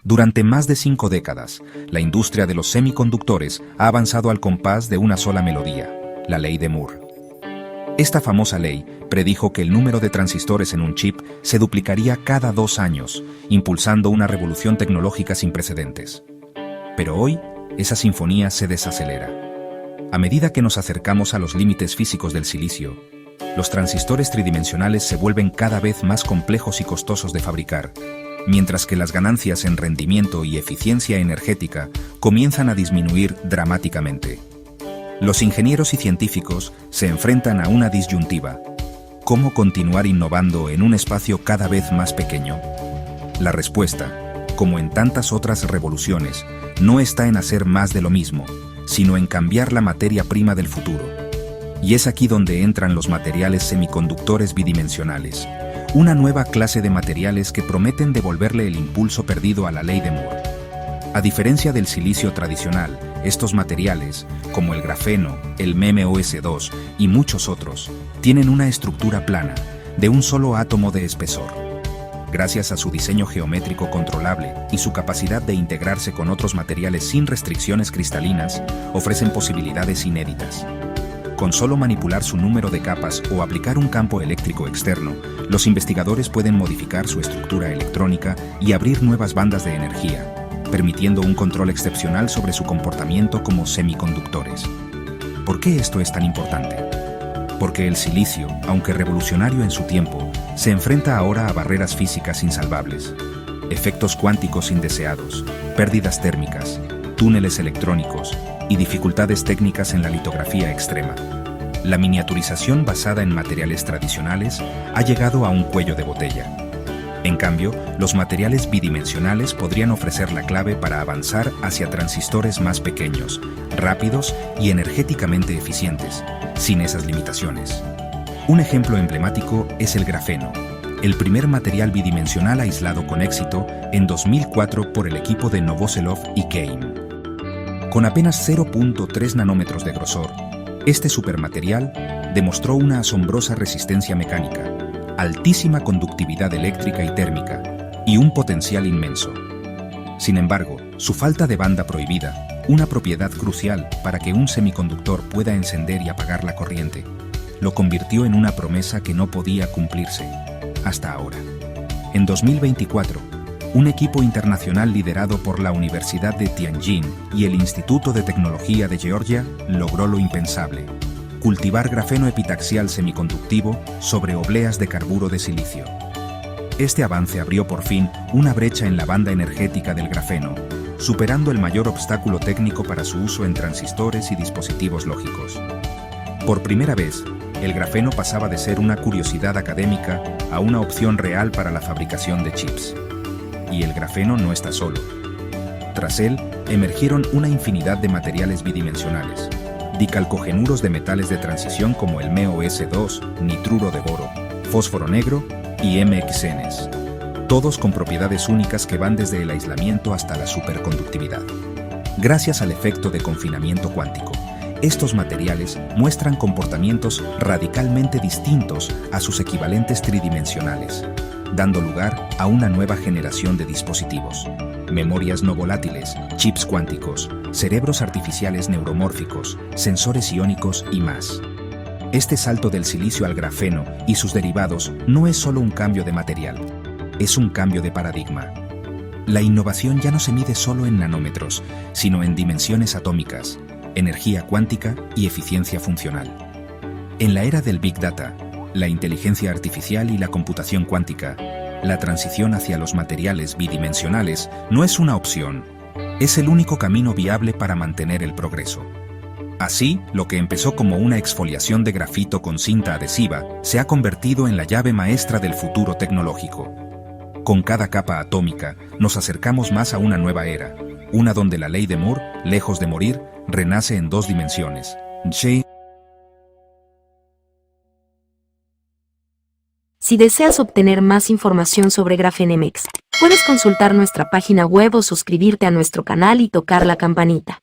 Durante más de 5 décadas, la industria de los semiconductores ha avanzado al compás de una sola melodía, la ley de Moore. Esta famosa ley predijo que el número de transistores en un chip se duplicaría cada 2 años, impulsando una revolución tecnológica sin precedentes. Pero hoy, esa sinfonía se desacelera. A medida que nos acercamos a los límites físicos del silicio, los transistores tridimensionales se vuelven cada vez más complejos y costosos de fabricar, mientras que las ganancias en rendimiento y eficiencia energética comienzan a disminuir dramáticamente. Los ingenieros y científicos se enfrentan a una disyuntiva: ¿cómo continuar innovando en un espacio cada vez más pequeño? La respuesta, como en tantas otras revoluciones, no está en hacer más de lo mismo, sino en cambiar la materia prima del futuro. Y es aquí donde entran los materiales semiconductores bidimensionales, una nueva clase de materiales que prometen devolverle el impulso perdido a la ley de Moore. A diferencia del silicio tradicional, estos materiales, como el grafeno, el MeMO2 y muchos otros, tienen una estructura plana, de un solo átomo de espesor. Gracias a su diseño geométrico controlable y su capacidad de integrarse con otros materiales sin restricciones cristalinas, ofrecen posibilidades inéditas. Con solo manipular su número de capas o aplicar un campo eléctrico externo, los investigadores pueden modificar su estructura electrónica y abrir nuevas bandas de energía, permitiendo un control excepcional sobre su comportamiento como semiconductores. ¿Por qué esto es tan importante? Porque el silicio, aunque revolucionario en su tiempo, se enfrenta ahora a barreras físicas insalvables, efectos cuánticos indeseados, pérdidas térmicas, túneles electrónicos y dificultades técnicas en la litografía extrema. La miniaturización basada en materiales tradicionales ha llegado a un cuello de botella. En cambio, los materiales bidimensionales podrían ofrecer la clave para avanzar hacia transistores más pequeños, rápidos y energéticamente eficientes, sin esas limitaciones. Un ejemplo emblemático es el grafeno, el primer material bidimensional aislado con éxito en 2004 por el equipo de Novoselov y Keim. Con apenas 0.3 nanómetros de grosor, este supermaterial demostró una asombrosa resistencia mecánica, altísima conductividad eléctrica y térmica, y un potencial inmenso. Sin embargo, su falta de banda prohibida, una propiedad crucial para que un semiconductor pueda encender y apagar la corriente, lo convirtió en una promesa que no podía cumplirse, hasta ahora. En 2024, un equipo internacional liderado por la Universidad de Tianjin y el Instituto de Tecnología de Georgia logró lo impensable: cultivar grafeno epitaxial semiconductivo sobre obleas de carburo de silicio. Este avance abrió por fin una brecha en la banda energética del grafeno, superando el mayor obstáculo técnico para su uso en transistores y dispositivos lógicos. Por primera vez, el grafeno pasaba de ser una curiosidad académica a una opción real para la fabricación de chips. Y el grafeno no está solo. Tras él, emergieron una infinidad de materiales bidimensionales, dicalcogenuros de metales de transición como el MeO2, nitruro de boro, fósforo negro y MXNs, todos con propiedades únicas que van desde el aislamiento hasta la superconductividad. Gracias al efecto de confinamiento cuántico, estos materiales muestran comportamientos radicalmente distintos a sus equivalentes tridimensionales, dando lugar a una nueva generación de dispositivos: memorias no volátiles, chips cuánticos, cerebros artificiales neuromórficos, sensores iónicos y más. Este salto del silicio al grafeno y sus derivados no es solo un cambio de material, es un cambio de paradigma. La innovación ya no se mide solo en nanómetros, sino en dimensiones atómicas, energía cuántica y eficiencia funcional. En la era del Big Data, la inteligencia artificial y la computación cuántica, la transición hacia los materiales bidimensionales no es una opción, es el único camino viable para mantener el progreso. Así, lo que empezó como una exfoliación de grafito con cinta adhesiva se ha convertido en la llave maestra del futuro tecnológico. Con cada capa atómica, nos acercamos más a una nueva era, una donde la ley de Moore, lejos de morir, renace en 2 dimensiones. Si deseas obtener más información sobre Grafenemex, puedes consultar nuestra página web o suscribirte a nuestro canal y tocar la campanita.